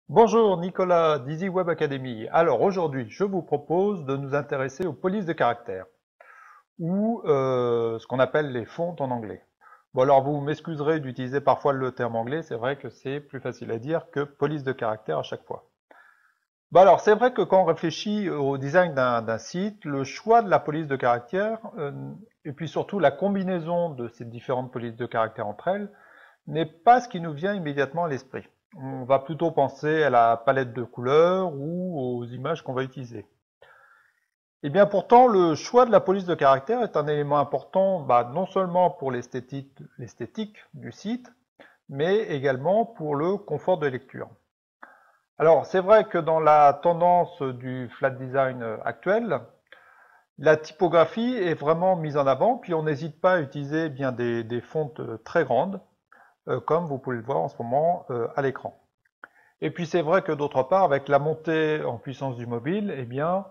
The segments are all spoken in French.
Bonjour Nicolas d'Easy Web Academy. Alors aujourd'hui, je vous propose de nous intéresser aux polices de caractère ou ce qu'on appelle les fontes en anglais. Bon alors vous m'excuserez d'utiliser parfois le terme anglais, c'est vrai que c'est plus facile à dire que police de caractère à chaque fois. Bon alors c'est vrai que quand on réfléchit au design d'un site, le choix de la police de caractère et puis surtout la combinaison de ces différentes polices de caractère entre elles n'est pas ce qui nous vient immédiatement à l'esprit. On va plutôt penser à la palette de couleurs ou aux images qu'on va utiliser. Et bien pourtant, le choix de la police de caractère est un élément important non seulement pour l'esthétique du site, mais également pour le confort de lecture. Alors c'est vrai que dans la tendance du flat design actuel, la typographie est vraiment mise en avant, puis on n'hésite pas à utiliser bien des fontes très grandes, comme vous pouvez le voir en ce moment à l'écran. Et puis c'est vrai que d'autre part, avec la montée en puissance du mobile, eh bien,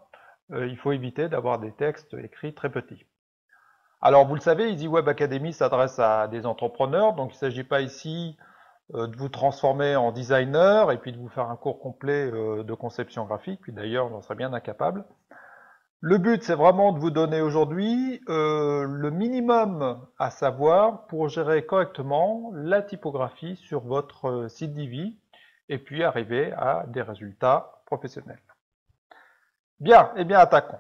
il faut éviter d'avoir des textes écrits très petits. Alors vous le savez, Easy Web Academy s'adresse à des entrepreneurs, donc il ne s'agit pas ici de vous transformer en designer et puis de vous faire un cours complet de conception graphique, puis d'ailleurs j'en serais bien incapable. Le but c'est vraiment de vous donner aujourd'hui le minimum à savoir pour gérer correctement la typographie sur votre site Divi et puis arriver à des résultats professionnels. Bien, eh bien attaquons.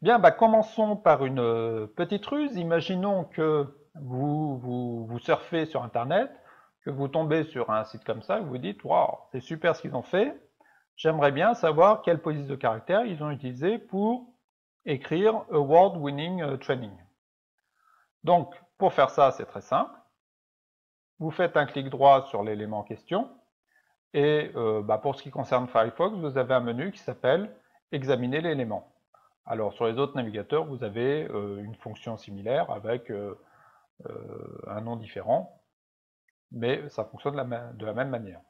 Bien, commençons par une petite ruse. Imaginons que vous surfez sur Internet, que vous tombez sur un site comme ça, et vous vous dites, waouh, c'est super ce qu'ils ont fait. J'aimerais bien savoir quelle police de caractère ils ont utilisé pour écrire Award-winning training. Donc, pour faire ça, c'est très simple. Vous faites un clic droit sur l'élément en question, et pour ce qui concerne Firefox, vous avez un menu qui s'appelle « Examiner l'élément ». Alors sur les autres navigateurs, vous avez une fonction similaire avec un nom différent, mais ça fonctionne de la même manière.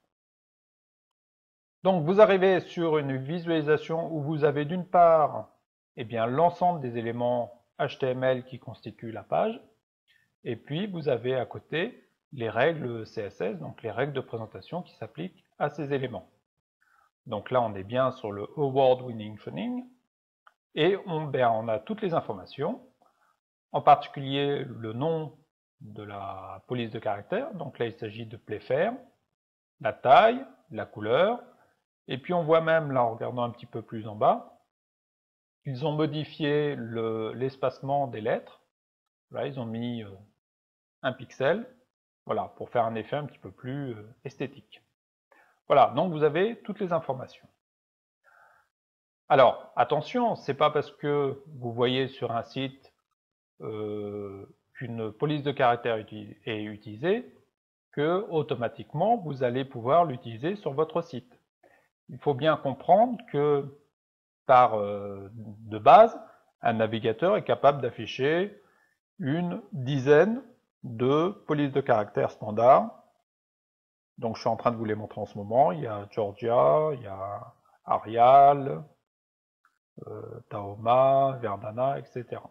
Donc vous arrivez sur une visualisation où vous avez d'une part l'ensemble des éléments HTML qui constituent la page, et puis vous avez à côté les règles CSS, donc les règles de présentation qui s'appliquent à ces éléments. Donc là, on est bien sur le Award Winning Training, et on a toutes les informations, en particulier le nom de la police de caractère, donc là il s'agit de Playfair, la taille, la couleur, et puis on voit même, là en regardant un petit peu plus en bas, ils ont modifié l'espacement des lettres, là ils ont mis un pixel, voilà, pour faire un effet un petit peu plus esthétique. Voilà, donc vous avez toutes les informations. Alors, attention, c'est pas parce que vous voyez sur un site qu'une police de caractère est utilisée que automatiquement vous allez pouvoir l'utiliser sur votre site. Il faut bien comprendre que de base, un navigateur est capable d'afficher une dizaine de polices de caractère standard. Donc je suis en train de vous les montrer en ce moment. Il y a Georgia, il y a Arial, Tahoma, Verdana, etc.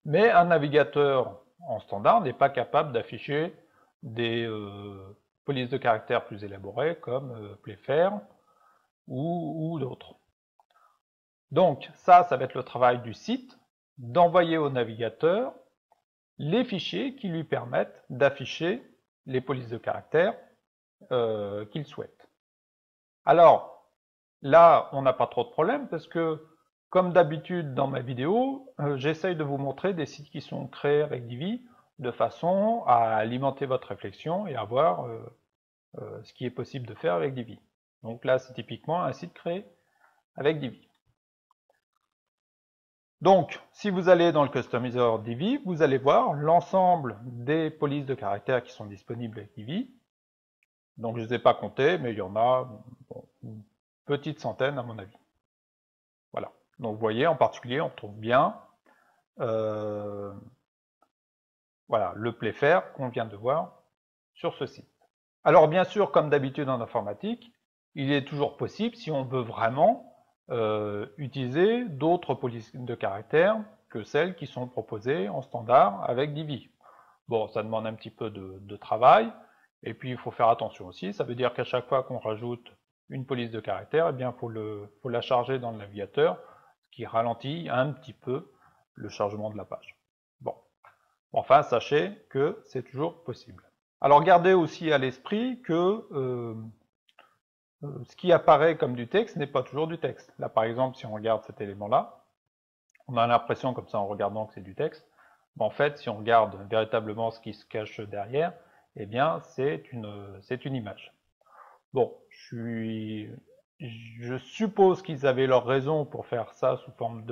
Mais un navigateur en standard n'est pas capable d'afficher des polices de caractère plus élaborées comme Playfair ou d'autres. Donc ça va être le travail du site, d'envoyer au navigateur les fichiers qui lui permettent d'afficher les polices de caractère qu'il souhaite. Alors, là, on n'a pas trop de problème parce que, comme d'habitude dans ma vidéo, j'essaye de vous montrer des sites qui sont créés avec Divi de façon à alimenter votre réflexion et à voir ce qui est possible de faire avec Divi. Donc là, c'est typiquement un site créé avec Divi. Donc, si vous allez dans le customizer Divi, vous allez voir l'ensemble des polices de caractère qui sont disponibles avec Divi. Donc, je ne les ai pas comptées, mais il y en a une petite centaine à mon avis. Voilà. Donc, vous voyez, en particulier, on trouve bien voilà, le Playfair qu'on vient de voir sur ce site. Alors, bien sûr, comme d'habitude en informatique, il est toujours possible, si on veut vraiment, utiliser d'autres polices de caractère que celles qui sont proposées en standard avec Divi. Bon, ça demande un petit peu de travail, et puis il faut faire attention aussi, ça veut dire qu'à chaque fois qu'on rajoute une police de caractère, eh bien, faut la charger dans le navigateur, ce qui ralentit un petit peu le chargement de la page. Bon, enfin, sachez que c'est toujours possible. Alors, gardez aussi à l'esprit que ce qui apparaît comme du texte n'est pas toujours du texte. Là, par exemple, si on regarde cet élément-là, on a l'impression, comme ça, en regardant que c'est du texte. Mais en fait, si on regarde véritablement ce qui se cache derrière, eh bien, c'est une image. Bon, je suppose qu'ils avaient leur raison pour faire ça sous forme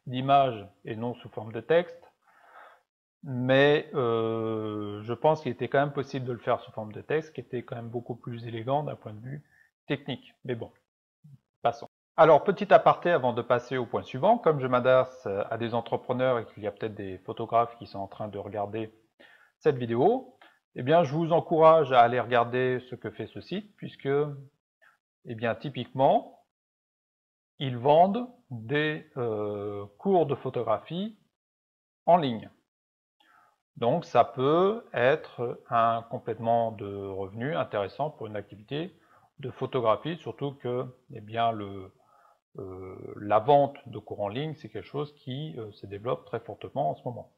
d'image et non sous forme de texte, mais je pense qu'il était quand même possible de le faire sous forme de texte, qui était quand même beaucoup plus élégant d'un point de vue technique. Mais bon, passons. Alors, petit aparté avant de passer au point suivant, comme je m'adresse à des entrepreneurs et qu'il y a peut-être des photographes qui sont en train de regarder cette vidéo, eh bien, je vous encourage à aller regarder ce que fait ce site, puisque, eh bien, typiquement, ils vendent des cours de photographie en ligne. Donc, ça peut être un complément de revenu intéressant pour une activité de photographie, surtout que, eh bien, la vente de cours en ligne, c'est quelque chose qui se développe très fortement en ce moment.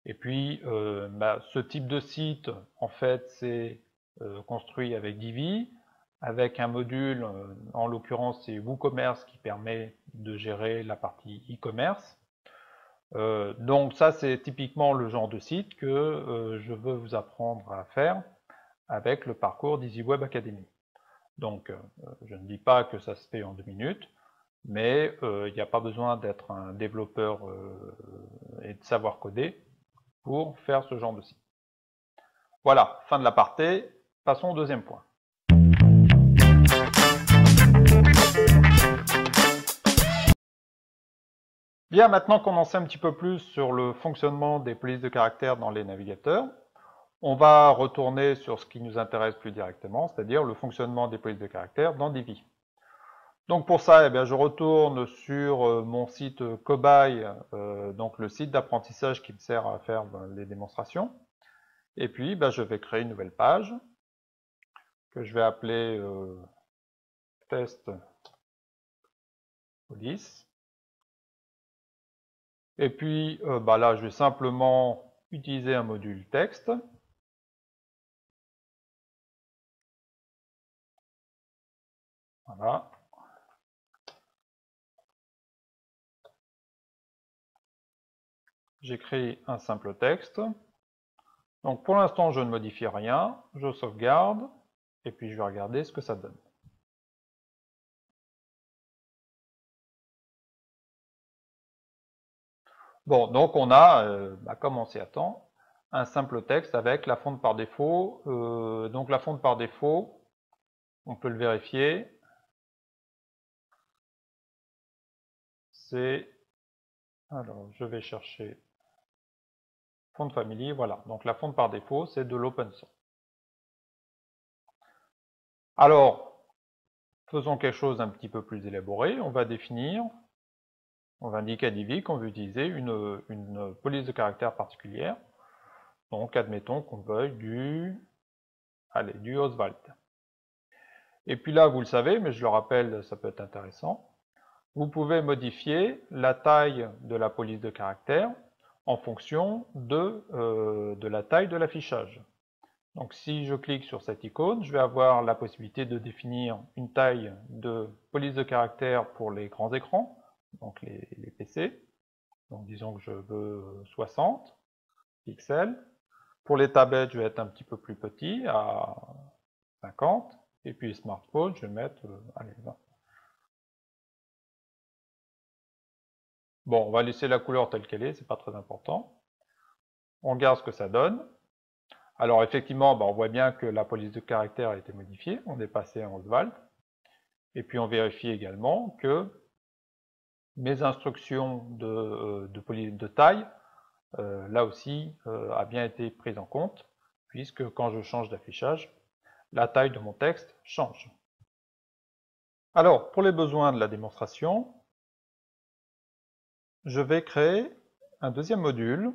Et puis, ce type de site, en fait, c'est construit avec Divi, avec un module, en l'occurrence c'est WooCommerce qui permet de gérer la partie e-commerce. Donc ça, c'est typiquement le genre de site que je veux vous apprendre à faire avec le parcours d'EasyWeb Academy. Donc, je ne dis pas que ça se fait en 2 minutes, mais il n'y a pas besoin d'être un développeur et de savoir coder pour faire ce genre de site. Voilà, fin de l'aparté, passons au deuxième point. Bien, maintenant qu'on en sait un petit peu plus sur le fonctionnement des polices de caractère dans les navigateurs, on va retourner sur ce qui nous intéresse plus directement, c'est-à-dire le fonctionnement des polices de caractère dans Divi. Donc pour ça, eh bien, je retourne sur mon site Cobaye, donc le site d'apprentissage qui me sert à faire les démonstrations. Et puis, je vais créer une nouvelle page que je vais appeler test police. Et puis là, je vais simplement utiliser un module texte. Voilà. J'ai créé un simple texte. Donc pour l'instant, je ne modifie rien. Je sauvegarde. Et puis je vais regarder ce que ça donne. Bon, donc on a, comme on s'y attend, un simple texte avec la fonte par défaut. Donc la fonte par défaut, on peut le vérifier. C'est, alors je vais chercher font family, voilà. Donc la fonte par défaut, c'est de l'open source. Alors, faisons quelque chose d'un petit peu plus élaboré. On va définir, on va indiquer à Divi qu'on veut utiliser une police de caractère particulière. Donc admettons qu'on veuille du Oswald. Et puis là, vous le savez, mais je le rappelle, ça peut être intéressant. Vous pouvez modifier la taille de la police de caractère en fonction de la taille de l'affichage. Donc si je clique sur cette icône, je vais avoir la possibilité de définir une taille de police de caractère pour les grands écrans, donc les PC. Donc disons que je veux 60 pixels. Pour les tablettes, je vais être un petit peu plus petit, à 50. Et puis les smartphones, je vais mettre, allez, 20. Bon, on va laisser la couleur telle qu'elle est, c'est pas très important. On regarde ce que ça donne. Alors effectivement, on voit bien que la police de caractère a été modifiée, on est passé en Oswald. Et puis on vérifie également que mes instructions de taille, là aussi, a bien été prise en compte, puisque quand je change d'affichage, la taille de mon texte change. Alors, pour les besoins de la démonstration, je vais créer un deuxième module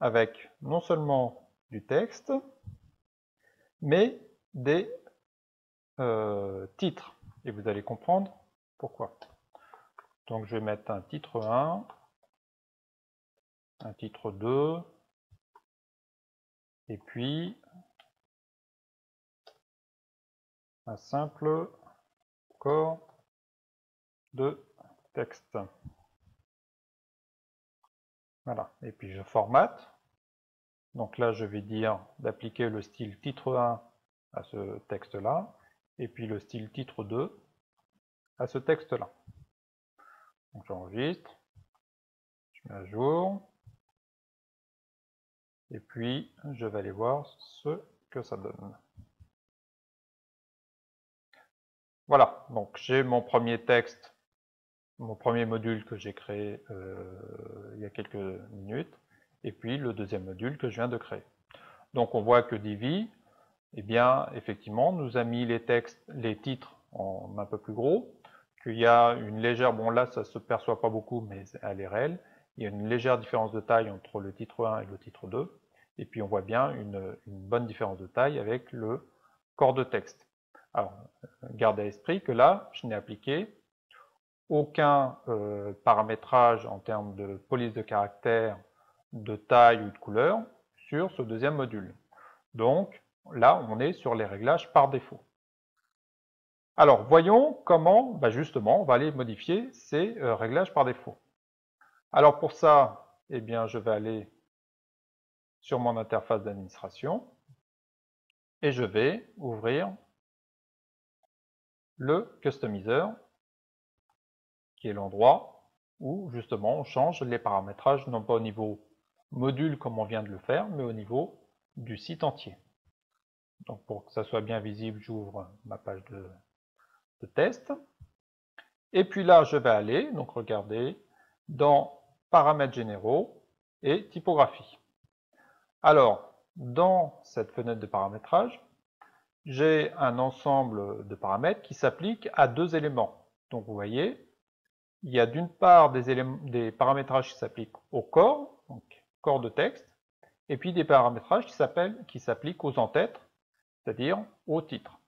avec non seulement du texte, mais des titres. Et vous allez comprendre pourquoi. Donc je vais mettre un titre 1, un titre 2, et puis un simple corps de texte. Voilà, et puis je formate. Donc là, je vais dire d'appliquer le style titre 1 à ce texte-là, et puis le style titre 2 à ce texte-là. Donc j'enregistre, je mets à jour, et puis je vais aller voir ce que ça donne. Voilà, donc j'ai mon premier texte, mon premier module que j'ai créé il y a quelques minutes, et puis le deuxième module que je viens de créer. Donc on voit que Divi, eh bien, effectivement, nous a mis les textes, les titres en un peu plus gros, qu'il y a une légère, bon là ça se perçoit pas beaucoup, mais elle est réelle, il y a une légère différence de taille entre le titre 1 et le titre 2, et puis on voit bien une bonne différence de taille avec le corps de texte. Alors, gardez à l'esprit que là, je n'ai appliqué aucun paramétrage en termes de police de caractère, de taille ou de couleur sur ce deuxième module. Donc, là, on est sur les réglages par défaut. Alors, voyons comment, justement, on va aller modifier ces réglages par défaut. Alors, pour ça, eh bien, je vais aller sur mon interface d'administration et je vais ouvrir le customizer, qui est l'endroit où, justement, on change les paramétrages, non pas au niveau module comme on vient de le faire, mais au niveau du site entier. Donc, pour que ça soit bien visible, j'ouvre ma page de test. Et puis là, je vais aller, donc regardez, dans paramètres généraux et typographie. Alors, dans cette fenêtre de paramétrage, j'ai un ensemble de paramètres qui s'appliquent à deux éléments. Donc vous voyez, il y a d'une part des paramétrages qui s'appliquent au corps, donc corps de texte, et puis des paramétrages qui s'appliquent aux en-têtes, c'est-à-dire au titre.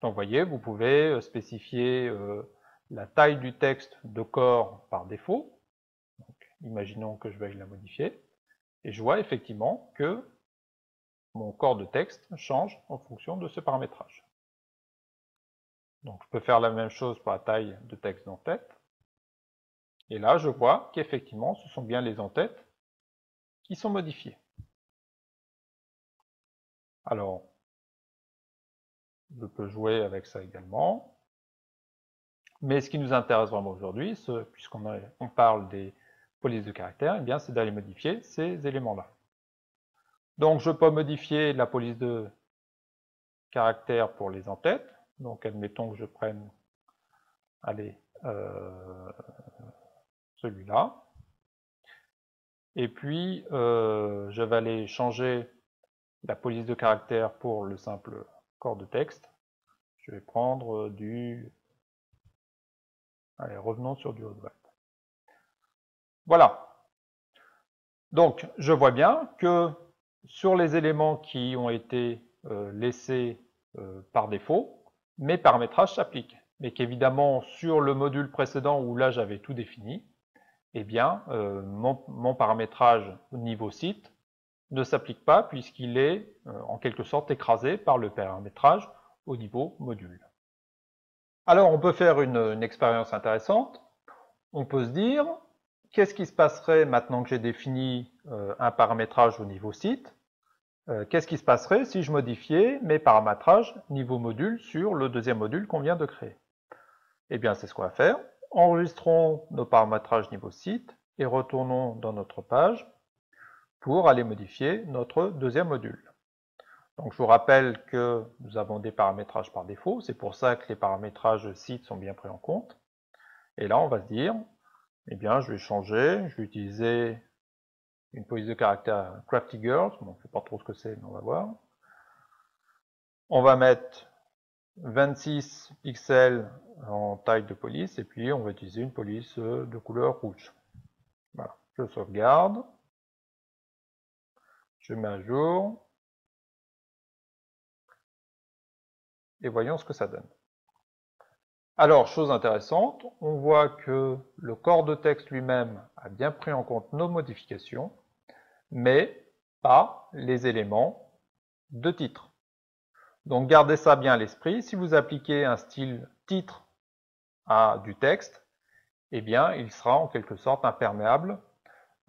Donc vous voyez, vous pouvez spécifier la taille du texte de corps par défaut. Donc, imaginons que je veuille la modifier. Et je vois effectivement que mon corps de texte change en fonction de ce paramétrage. Donc je peux faire la même chose pour la taille de texte d'en-tête. Et là, je vois qu'effectivement, ce sont bien les en-têtes qui sont modifiées. Alors, je peux jouer avec ça également. Mais ce qui nous intéresse vraiment aujourd'hui, puisqu'on parle des polices de caractère, eh bien, c'est d'aller modifier ces éléments-là. Donc, je peux modifier la police de caractère pour les en-têtes. Donc, admettons que je prenne, allez, celui-là. Et puis, je vais aller changer la police de caractère pour le simple corps de texte. Je vais prendre du... Allez, revenons sur du Oswald. Voilà. Donc, je vois bien que sur les éléments qui ont été laissés par défaut, mes paramétrages s'appliquent. Mais qu'évidemment, sur le module précédent où là j'avais tout défini, eh bien, mon paramétrage au niveau site ne s'applique pas puisqu'il est en quelque sorte écrasé par le paramétrage au niveau module. Alors, on peut faire une expérience intéressante. On peut se dire, qu'est-ce qui se passerait maintenant que j'ai défini un paramétrage au niveau site? Qu'est-ce qui se passerait si je modifiais mes paramétrages niveau module sur le deuxième module qu'on vient de créer? Eh bien, c'est ce qu'on va faire. Enregistrons nos paramétrages niveau site et retournons dans notre page pour aller modifier notre deuxième module. Donc, je vous rappelle que nous avons des paramétrages par défaut. C'est pour ça que les paramétrages site sont bien pris en compte. Et là, on va se dire, eh bien, je vais changer, je vais utiliser une police de caractère Crafty Girls, bon, je ne sais pas trop ce que c'est, mais on va voir. On va mettre 26 pixels en taille de police, et puis on va utiliser une police de couleur rouge. Voilà, je sauvegarde, Je mets à jour. Et voyons ce que ça donne. Alors, chose intéressante, on voit que le corps de texte lui-même a bien pris en compte nos modifications, mais pas les éléments de titre. Donc gardez ça bien à l'esprit. Si vous appliquez un style titre à du texte, eh bien, il sera en quelque sorte imperméable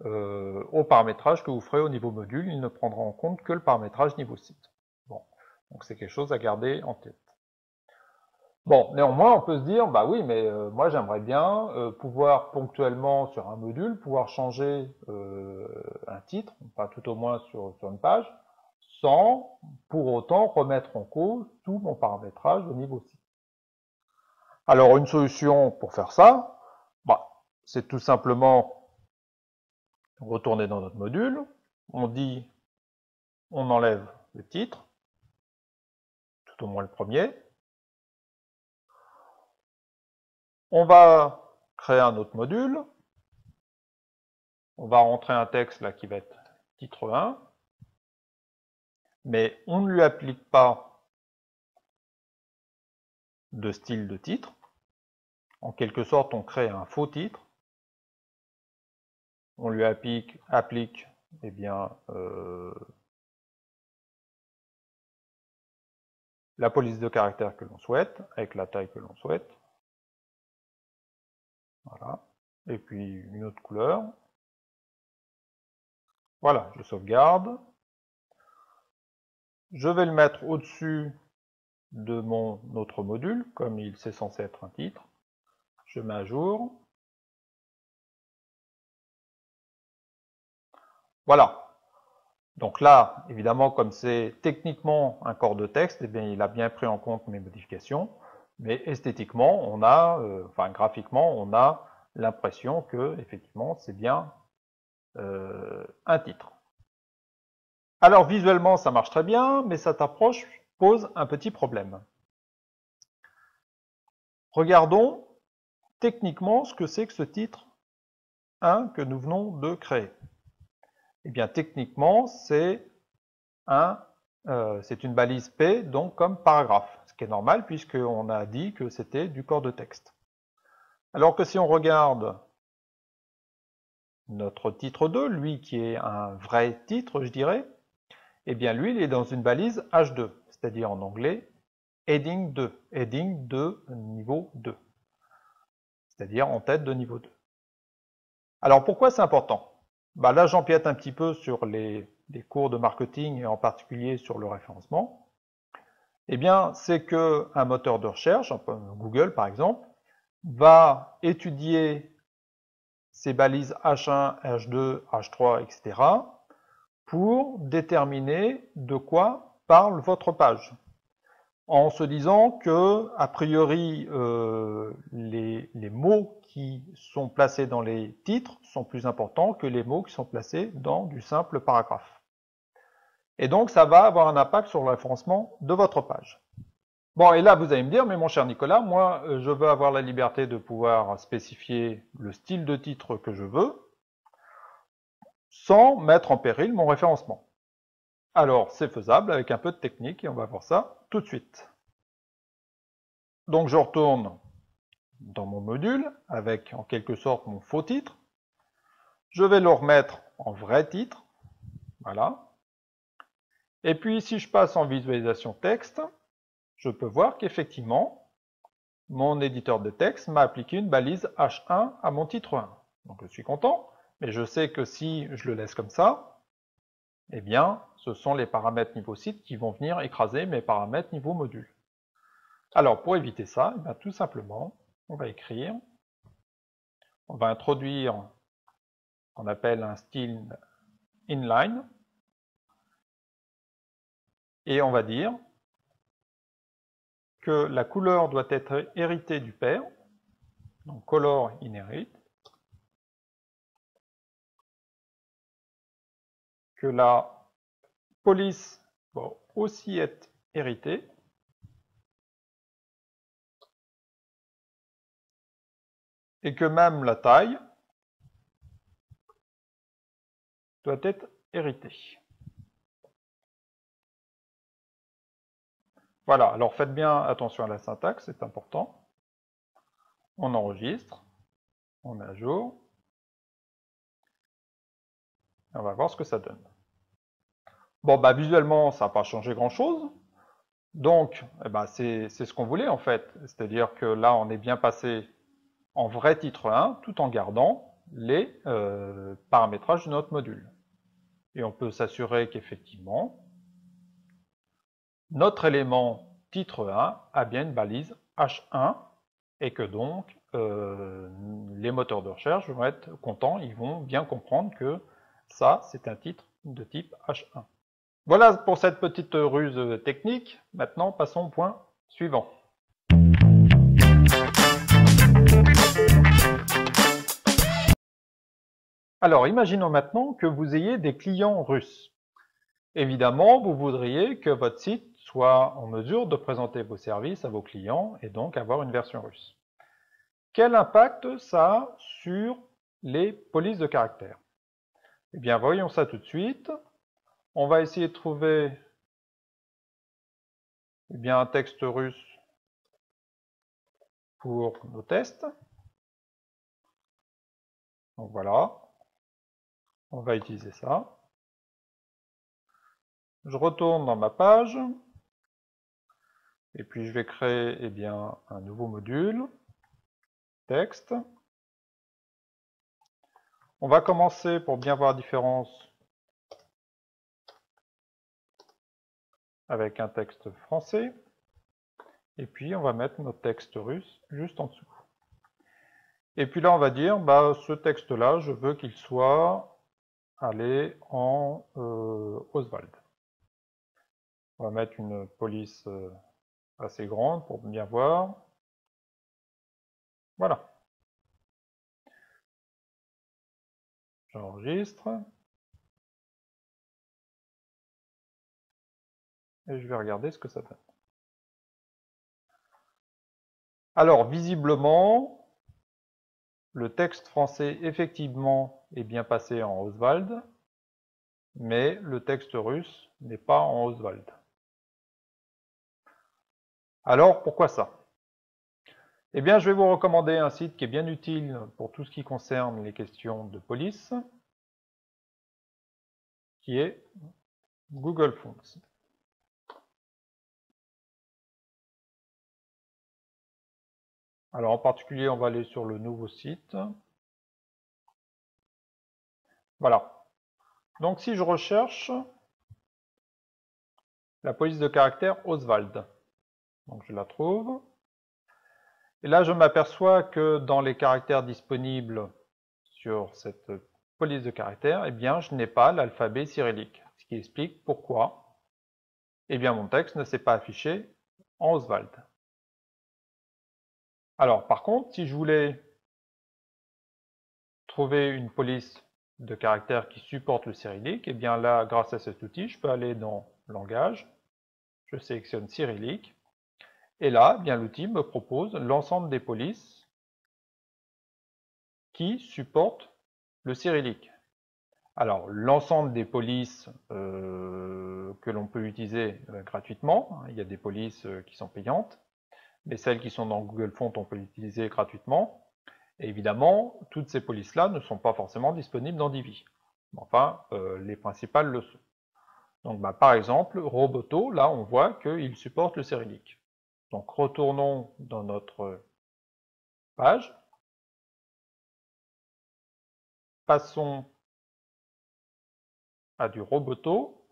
au paramétrage que vous ferez au niveau module. Il ne prendra en compte que le paramétrage niveau site. Bon, donc c'est quelque chose à garder en tête. Bon, néanmoins, on peut se dire, bah oui, mais moi j'aimerais bien pouvoir ponctuellement sur un module, pouvoir changer un titre, enfin tout au moins sur une page, sans pour autant remettre en cause tout mon paramétrage au niveau site. Alors une solution pour faire ça, bah, c'est tout simplement retourner dans notre module, on dit, on enlève le titre, tout au moins le premier, on va créer un autre module, on va rentrer un texte là qui va être titre 1, mais on ne lui applique pas de style de titre. En quelque sorte, on crée un faux titre. On lui applique eh bien, la police de caractère que l'on souhaite, avec la taille que l'on souhaite. Voilà. Et puis une autre couleur. Voilà, je sauvegarde. Je vais le mettre au-dessus de mon autre module, comme c'est censé être un titre. Je mets à jour. Voilà. Donc là, évidemment, comme c'est techniquement un corps de texte, eh bien, il a bien pris en compte mes modifications, mais esthétiquement, on a, enfin graphiquement, on a l'impression que, effectivement, c'est bien un titre. Alors visuellement, ça marche très bien, mais cette approche pose un petit problème. Regardons techniquement ce que c'est que ce titre 1 que nous venons de créer. Eh bien, techniquement, c'est une balise P, donc comme paragraphe, ce qui est normal puisqu'on a dit que c'était du corps de texte. Alors que si on regarde notre titre 2, lui qui est un vrai titre, je dirais, eh bien lui, il est dans une balise H2, c'est-à-dire en anglais heading 2, heading de niveau 2, c'est-à-dire en tête de niveau 2. Alors pourquoi c'est important? Bah là, j'empiète un petit peu sur les cours de marketing et en particulier sur le référencement. Eh bien, c'est qu'un moteur de recherche, Google par exemple, va étudier ces balises H1, H2, H3, etc. pour déterminer de quoi parle votre page. En se disant que, a priori, les mots qui sont placés dans les titres sont plus importants que les mots qui sont placés dans du simple paragraphe. Et donc, ça va avoir un impact sur le référencement de votre page. Bon, et là, vous allez me dire, mais mon cher Nicolas, moi, je veux avoir la liberté de pouvoir spécifier le style de titre que je veux, sans mettre en péril mon référencement. Alors, c'est faisable avec un peu de technique, et on va voir ça tout de suite. Donc, je retourne dans mon module, avec en quelque sorte mon faux titre. Je vais le remettre en vrai titre, voilà. Et puis, si je passe en visualisation texte, je peux voir qu'effectivement, mon éditeur de texte m'a appliqué une balise H1 à mon titre 1. Donc je suis content, mais je sais que si je le laisse comme ça, eh bien, ce sont les paramètres niveau site qui vont venir écraser mes paramètres niveau module. Alors, pour éviter ça, eh bien, tout simplement, on va écrire, on va introduire ce qu'on appelle un style inline, et on va dire que la couleur doit être héritée du père, donc color inherit, que la police va aussi être héritée, et que même la taille doit être héritée. Voilà, alors faites bien attention à la syntaxe, c'est important. On enregistre, on met à jour, et on va voir ce que ça donne. Bon, bah visuellement, ça n'a pas changé grand-chose. Donc, eh ben, c'est ce qu'on voulait en fait. C'est-à-dire que là, on est bien passé en vrai titre 1, tout en gardant les paramétrages de notre module. Et on peut s'assurer qu'effectivement, notre élément titre 1 a bien une balise H1 et que donc les moteurs de recherche vont être contents, ils vont bien comprendre que ça, c'est un titre de type H1. Voilà pour cette petite ruse technique. Maintenant, passons au point suivant. Alors, imaginons maintenant que vous ayez des clients russes. Évidemment, vous voudriez que votre site soit en mesure de présenter vos services à vos clients et donc avoir une version russe. Quel impact ça a sur les polices de caractère? Eh bien, voyons ça tout de suite. On va essayer de trouver un texte russe pour nos tests. Donc voilà, on va utiliser ça. Je retourne dans ma page et puis je vais créer un nouveau module, texte. On va commencer pour bien voir la différence avec un texte français et puis on va mettre notre texte russe juste en dessous. Et puis là on va dire ce texte là je veux qu'il soit allé en Oswald. On va mettre une police assez grande pour bien voir. Voilà. J'enregistre. Et je vais regarder ce que ça donne. Alors, visiblement, le texte français, effectivement, est bien passé en Oswald, mais le texte russe n'est pas en Oswald. Alors, pourquoi ça? Eh bien, je vais vous recommander un site qui est bien utile pour tout ce qui concerne les questions de police, qui est Google Fonts. Alors, en particulier, on va aller sur le nouveau site. Voilà. Donc, si je recherche la police de caractère Oswald, donc je la trouve. Et là, je m'aperçois que dans les caractères disponibles sur cette police de caractères, eh bien, je n'ai pas l'alphabet cyrillique, ce qui explique pourquoi mon texte ne s'est pas affiché en Oswald. Alors, par contre, si je voulais trouver une police de caractères qui supporte le cyrillique, eh bien là, grâce à cet outil, je peux aller dans Langage, je sélectionne cyrillique, et là, l'outil me propose l'ensemble des polices qui supportent le cyrillique. Alors, l'ensemble des polices que l'on peut utiliser gratuitement, il y a des polices qui sont payantes, mais celles qui sont dans Google Fonts, on peut les utiliser gratuitement. Et évidemment, toutes ces polices-là ne sont pas forcément disponibles dans Divi. Enfin, les principales le sont. Donc, par exemple, Roboto, là, on voit qu'il supporte le cyrillique. Donc, retournons dans notre page. Passons à du Roboto.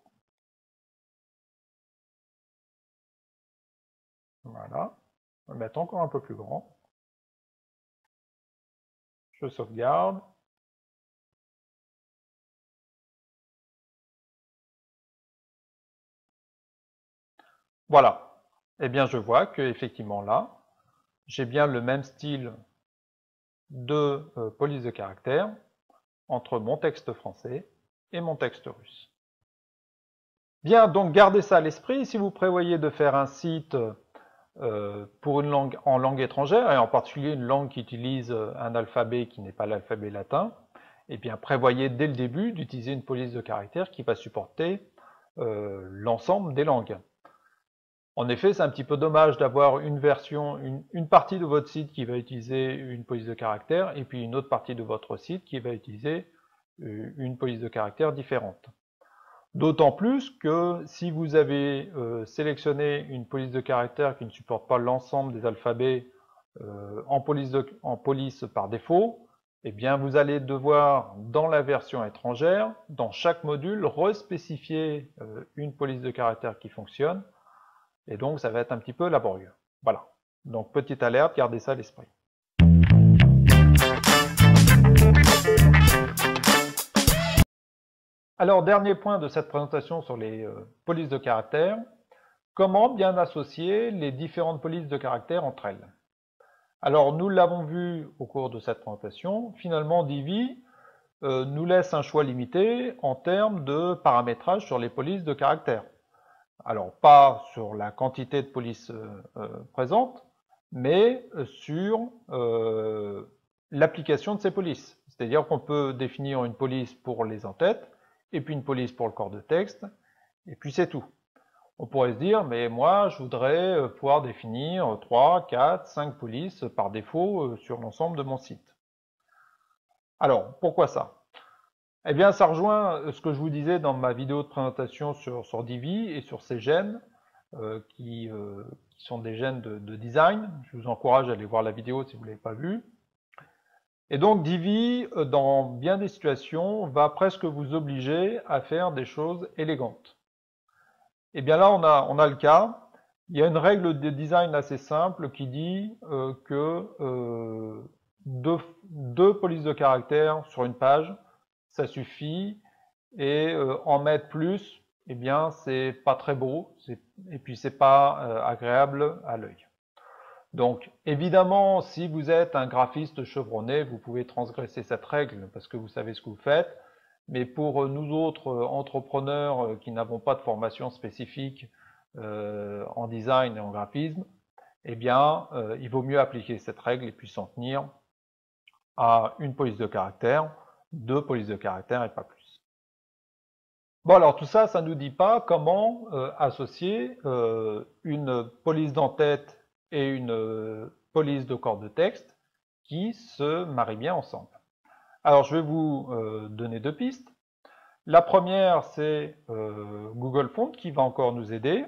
Voilà. On va mettre encore un peu plus grand. Je sauvegarde. Voilà. Eh bien, je vois que effectivement là, j'ai bien le même style de police de caractère entre mon texte français et mon texte russe. Bien, donc gardez ça à l'esprit. Si vous prévoyez de faire un site pour une langue en langue étrangère, et en particulier une langue qui utilise un alphabet qui n'est pas l'alphabet latin, eh bien prévoyez dès le début d'utiliser une police de caractère qui va supporter l'ensemble des langues. En effet, c'est un petit peu dommage d'avoir une version, une partie de votre site qui va utiliser une police de caractère et puis une autre partie de votre site qui va utiliser une police de caractère différente. D'autant plus que si vous avez sélectionné une police de caractère qui ne supporte pas l'ensemble des alphabets en police par défaut, eh bien vous allez devoir, dans la version étrangère, dans chaque module, respécifier une police de caractère qui fonctionne, et donc ça va être un petit peu laborieux. Voilà. Donc petite alerte, gardez ça à l'esprit. Alors, dernier point de cette présentation sur les polices de caractère, comment bien associer les différentes polices de caractère entre elles? Alors, nous l'avons vu au cours de cette présentation, finalement Divi nous laisse un choix limité en termes de paramétrage sur les polices de caractère. Alors, pas sur la quantité de polices présentes, mais sur l'application de ces polices. C'est-à-dire qu'on peut définir une police pour les en-têtes, et puis une police pour le corps de texte, et puis c'est tout. On pourrait se dire, mais moi, je voudrais pouvoir définir 3, 4, 5 polices par défaut sur l'ensemble de mon site. Alors, pourquoi ça? Eh bien, ça rejoint ce que je vous disais dans ma vidéo de présentation sur Divi et sur ces gènes, qui sont des gènes de design. Je vous encourage à aller voir la vidéo si vous ne l'avez pas vue. Et donc Divi, dans bien des situations, va presque vous obliger à faire des choses élégantes. Et bien là, on a le cas. Il y a une règle de design assez simple qui dit que deux polices de caractère sur une page, ça suffit. Et en mettre plus, eh bien, c'est pas très beau. Et puis, c'est pas agréable à l'œil. Donc, évidemment, si vous êtes un graphiste chevronné, vous pouvez transgresser cette règle parce que vous savez ce que vous faites. Mais pour nous autres entrepreneurs qui n'avons pas de formation spécifique en design et en graphisme, eh bien, il vaut mieux appliquer cette règle et puis s'en tenir à une police de caractère, deux polices de caractère et pas plus. Bon, alors tout ça, ça ne nous dit pas comment associer une police d'en-tête et une police de corps de texte qui se marient bien ensemble. Alors, je vais vous donner deux pistes. La première, c'est Google Fonts qui va encore nous aider,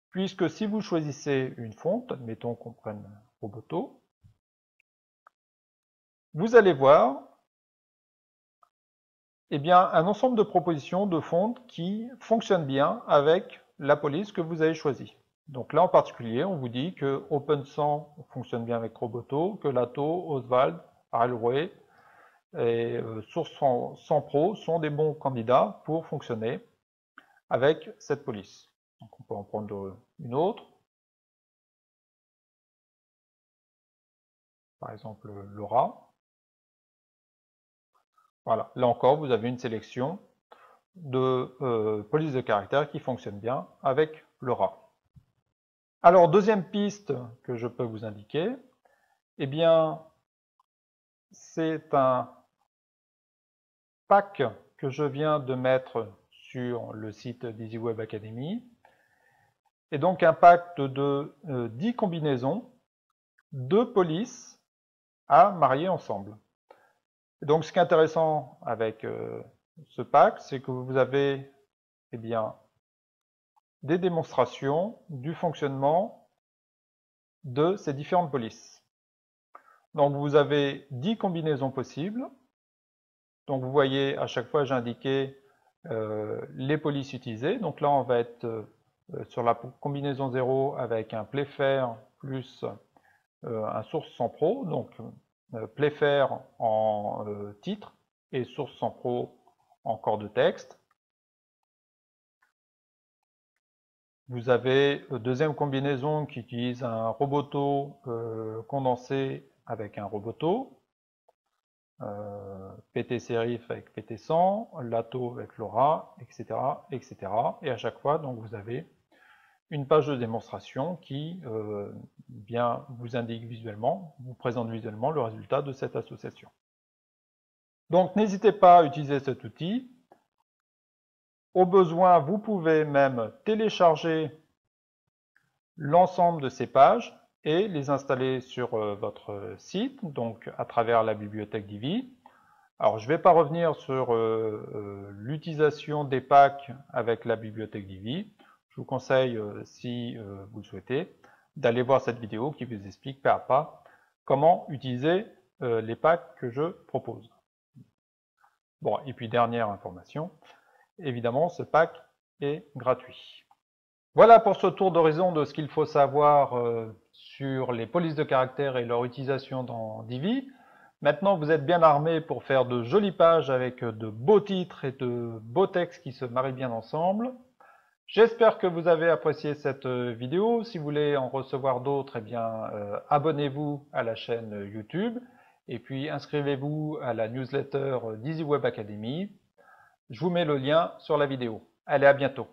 puisque si vous choisissez une fonte, admettons qu'on prenne Roboto, vous allez voir eh bien, un ensemble de propositions de fontes qui fonctionnent bien avec la police que vous avez choisie. Donc là, en particulier, on vous dit que OpenSans fonctionne bien avec Roboto, que Lato, Oswald, Railway et Source 100 Pro sont des bons candidats pour fonctionner avec cette police. Donc on peut en prendre une autre. Par exemple, Laura. Voilà, là encore, vous avez une sélection de polices de caractère qui fonctionne bien avec Laura. Alors, deuxième piste que je peux vous indiquer, eh bien, c'est un pack que je viens de mettre sur le site d'EasyWeb Academy. Et donc, un pack de 10 combinaisons de polices à marier ensemble. Et donc, ce qui est intéressant avec ce pack, c'est que vous avez eh bien, des démonstrations du fonctionnement de ces différentes polices. Donc vous avez 10 combinaisons possibles. Donc vous voyez, à chaque fois j'ai indiqué les polices utilisées. Donc là on va être sur la combinaison 0 avec un Playfair plus un Source 100 Pro. Donc Playfair en titre et Source 100 Pro en corps de texte. Vous avez deuxième combinaison qui utilise un Roboto condensé avec un Roboto, PT Serif avec PT 100, Lato avec Laura, etc., etc. Et à chaque fois, donc, vous avez une page de démonstration qui bien vous indique visuellement, vous présente visuellement le résultat de cette association. Donc n'hésitez pas à utiliser cet outil. Au besoin, vous pouvez même télécharger l'ensemble de ces pages et les installer sur votre site, donc à travers la bibliothèque Divi. Alors je ne vais pas revenir sur l'utilisation des packs avec la bibliothèque Divi. Je vous conseille, si vous le souhaitez, d'aller voir cette vidéo qui vous explique pas à pas comment utiliser les packs que je propose. Bon, et puis dernière information, évidemment ce pack est gratuit. Voilà pour ce tour d'horizon de ce qu'il faut savoir sur les polices de caractère et leur utilisation dans Divi. Maintenant, vous êtes bien armés pour faire de jolies pages avec de beaux titres et de beaux textes qui se marient bien ensemble. J'espère que vous avez apprécié cette vidéo. Si vous voulez en recevoir d'autres, eh bien, abonnez-vous à la chaîne YouTube et puis inscrivez-vous à la newsletter d'EasyWeb Academy. Je vous mets le lien sur la vidéo. Allez, à bientôt.